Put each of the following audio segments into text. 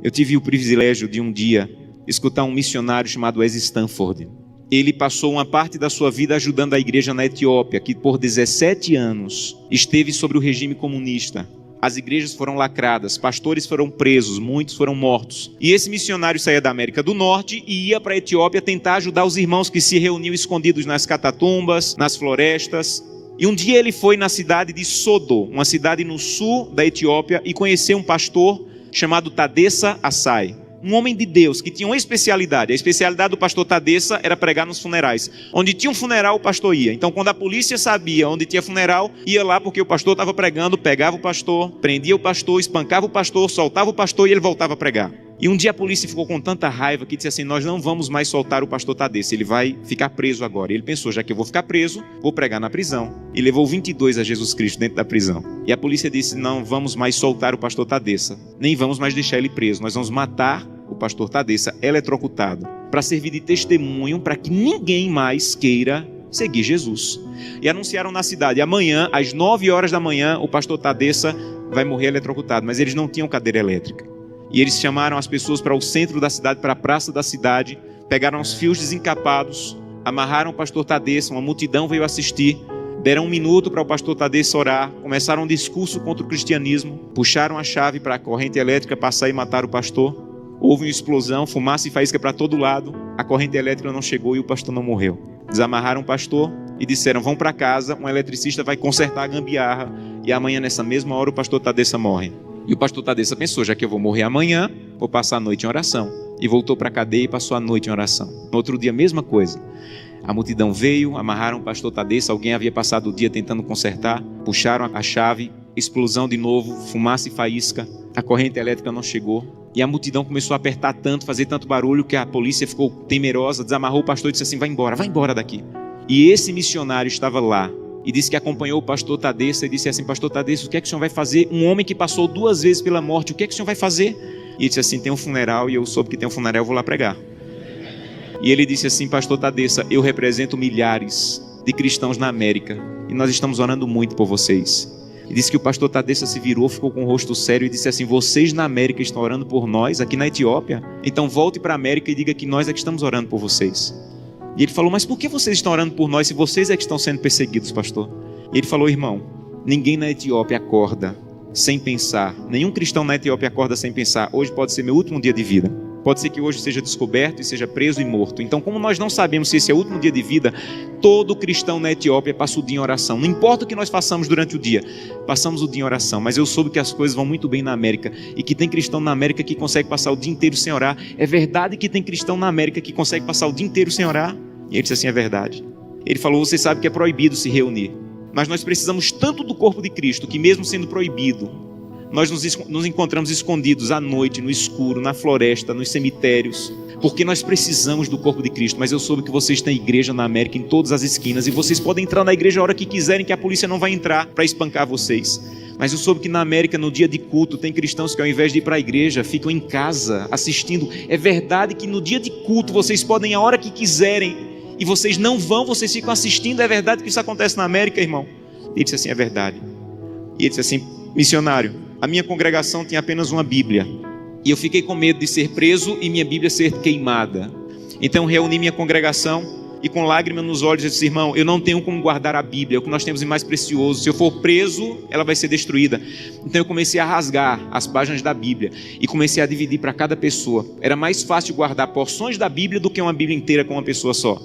Eu tive o privilégio de um dia escutar um missionário chamado Wes Stanford. Ele passou uma parte da sua vida ajudando a igreja na Etiópia, que por 17 anos esteve sob o regime comunista. As igrejas foram lacradas, pastores foram presos, muitos foram mortos. E esse missionário saía da América do Norte e ia para a Etiópia tentar ajudar os irmãos que se reuniam escondidos nas catatumbas, nas florestas. E um dia ele foi na cidade de Sodo, uma cidade no sul da Etiópia, e conheceu um pastor chamado Tadessa Assai. Um homem de Deus que tinha uma especialidade. A especialidade do pastor Tadessa era pregar nos funerais. Onde tinha um funeral, o pastor ia. Então, quando a polícia sabia onde tinha funeral, ia lá porque o pastor estava pregando, pegava o pastor, prendia o pastor, espancava o pastor, soltava o pastor e ele voltava a pregar. E um dia a polícia ficou com tanta raiva que disse assim: nós não vamos mais soltar o pastor Tadessa, ele vai ficar preso agora. E ele pensou: já que eu vou ficar preso, vou pregar na prisão. E levou 22 a Jesus Cristo dentro da prisão. E a polícia disse: não vamos mais soltar o pastor Tadessa, nem vamos mais deixar ele preso, nós vamos matar o pastor Tadessa eletrocutado, para servir de testemunho para que ninguém mais queira seguir Jesus. E anunciaram na cidade: amanhã, às 9 horas da manhã, o pastor Tadessa vai morrer eletrocutado. Mas eles não tinham cadeira elétrica. E eles chamaram as pessoas para o centro da cidade, para a praça da cidade, pegaram os fios desencapados, amarraram o pastor Tadessa, uma multidão veio assistir, deram 1 minuto para o pastor Tadessa orar, começaram um discurso contra o cristianismo, puxaram a chave para a corrente elétrica passar e matar o pastor. Houve uma explosão, fumaça e faísca para todo lado, a corrente elétrica não chegou e o pastor não morreu. Desamarraram o pastor e disseram: vão para casa, um eletricista vai consertar a gambiarra e amanhã nessa mesma hora o pastor Tadessa morre. E o pastor Tadessa pensou: já que eu vou morrer amanhã, vou passar a noite em oração. E voltou para a cadeia e passou a noite em oração. No outro dia, a mesma coisa. A multidão veio, amarraram o pastor Tadessa, alguém havia passado o dia tentando consertar, puxaram a chave, explosão de novo, fumaça e faísca, a corrente elétrica não chegou. E a multidão começou a apertar tanto, fazer tanto barulho, que a polícia ficou temerosa, desamarrou o pastor e disse assim: vai embora daqui. E esse missionário estava lá e disse que acompanhou o pastor Tadessa e disse assim: pastor Tadessa, o que é que o senhor vai fazer? Um homem que passou 2 vezes pela morte, o que é que o senhor vai fazer? E ele disse assim: tem um funeral e eu soube que tem um funeral, eu vou lá pregar. E ele disse assim: pastor Tadessa, eu represento milhares de cristãos na América e nós estamos orando muito por vocês. E disse que o pastor Tadessa se virou, ficou com o rosto sério e disse assim: vocês na América estão orando por nós, aqui na Etiópia? Então volte para a América e diga que nós é que estamos orando por vocês. E ele falou: mas por que vocês estão orando por nós se vocês é que estão sendo perseguidos, pastor? E ele falou: irmão, ninguém na Etiópia acorda sem pensar, nenhum cristão na Etiópia acorda sem pensar: hoje pode ser meu último dia de vida, pode ser que hoje seja descoberto e seja preso e morto. Então, como nós não sabemos se esse é o último dia de vida, todo cristão na Etiópia passa o dia em oração. Não importa o que nós façamos durante o dia, passamos o dia em oração. Mas eu soube que as coisas vão muito bem na América e que tem cristão na América que consegue passar o dia inteiro sem orar. É verdade que tem cristão na América que consegue passar o dia inteiro sem orar? E ele disse assim: é verdade. Ele falou: você sabe que é proibido se reunir, mas nós precisamos tanto do corpo de Cristo que mesmo sendo proibido, nós nos encontramos escondidos à noite, no escuro, na floresta, nos cemitérios, porque nós precisamos do corpo de Cristo. Mas eu soube que vocês têm igreja na América em todas as esquinas, e vocês podem entrar na igreja a hora que quiserem, que a polícia não vai entrar para espancar vocês. Mas eu soube que na América, no dia de culto, tem cristãos que ao invés de ir para a igreja, ficam em casa assistindo. É verdade que no dia de culto vocês podem ir a hora que quiserem, e vocês não vão, vocês ficam assistindo. É verdade que isso acontece na América, irmão? Ele disse assim: é verdade. E ele disse assim: missionário, a minha congregação tinha apenas uma Bíblia, e eu fiquei com medo de ser preso e minha Bíblia ser queimada. Então reuni minha congregação e com lágrimas nos olhos eu disse: irmão, eu não tenho como guardar a Bíblia, é o que nós temos de mais precioso. Se eu for preso, ela vai ser destruída. Então eu comecei a rasgar as páginas da Bíblia e comecei a dividir para cada pessoa. Era mais fácil guardar porções da Bíblia do que uma Bíblia inteira com uma pessoa só.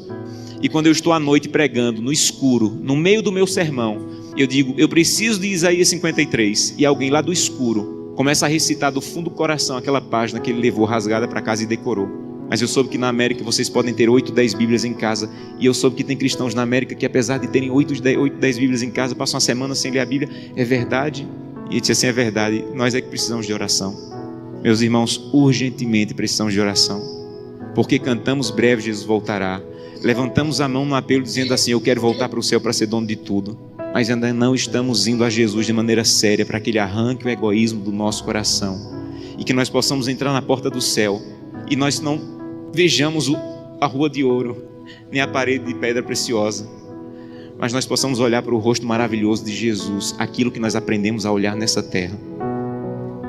E quando eu estou à noite pregando, no escuro, no meio do meu sermão, eu digo: eu preciso de Isaías 53. E alguém lá do escuro começa a recitar do fundo do coração aquela página que ele levou rasgada para casa e decorou. Mas eu soube que na América vocês podem ter 8, 10 Bíblias em casa. E eu soube que tem cristãos na América que, apesar de terem 8, 10 Bíblias em casa, passam uma semana sem ler a Bíblia. É verdade? E ele disse assim: é verdade, nós é que precisamos de oração. Meus irmãos, urgentemente precisamos de oração. Porque cantamos: breve Jesus voltará. Levantamos a mão no apelo dizendo assim: eu quero voltar para o céu para ser dono de tudo. Mas ainda não estamos indo a Jesus de maneira séria para que Ele arranque o egoísmo do nosso coração e que nós possamos entrar na porta do céu e nós não vejamos a rua de ouro nem a parede de pedra preciosa, mas nós possamos olhar para o rosto maravilhoso de Jesus, aquilo que nós aprendemos a olhar nessa terra.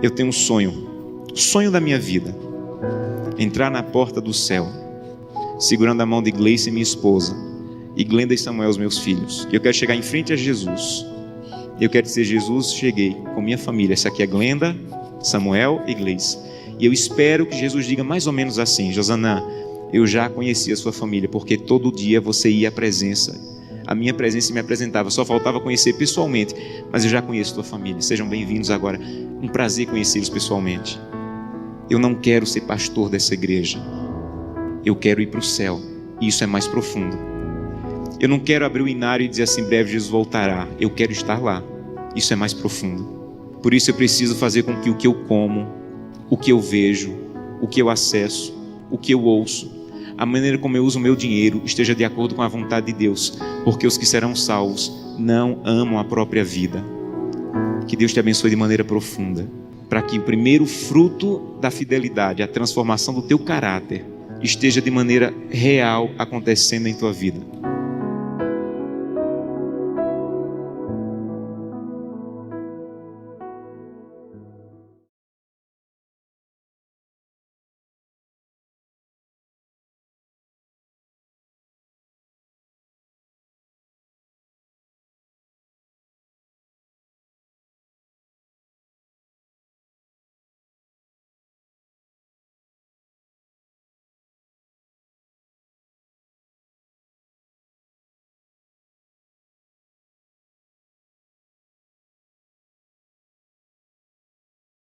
Eu tenho um sonho O sonho da minha vida, entrar na porta do céu, segurando a mão de Gleice, minha esposa, e Glenda e Samuel, os meus filhos. E eu quero chegar em frente a Jesus. Eu quero dizer: Jesus, cheguei com minha família. Essa aqui é Glenda, Samuel e Gleice. E eu espero que Jesus diga mais ou menos assim: Josanã, eu já conhecia a sua família, porque todo dia você ia à presença. A minha presença me apresentava, só faltava conhecer pessoalmente, mas eu já conheço a tua família. Sejam bem-vindos agora. Um prazer conhecê-los pessoalmente. Eu não quero ser pastor dessa igreja. Eu quero ir para o céu. E isso é mais profundo. Eu não quero abrir o inário e dizer assim: breve Jesus voltará. Eu quero estar lá. Isso é mais profundo. Por isso eu preciso fazer com que o que eu como, o que eu vejo, o que eu acesso, o que eu ouço, a maneira como eu uso o meu dinheiro esteja de acordo com a vontade de Deus. Porque os que serão salvos não amam a própria vida. Que Deus te abençoe de maneira profunda, para que o primeiro fruto da fidelidade, a transformação do teu caráter, esteja de maneira real acontecendo em tua vida.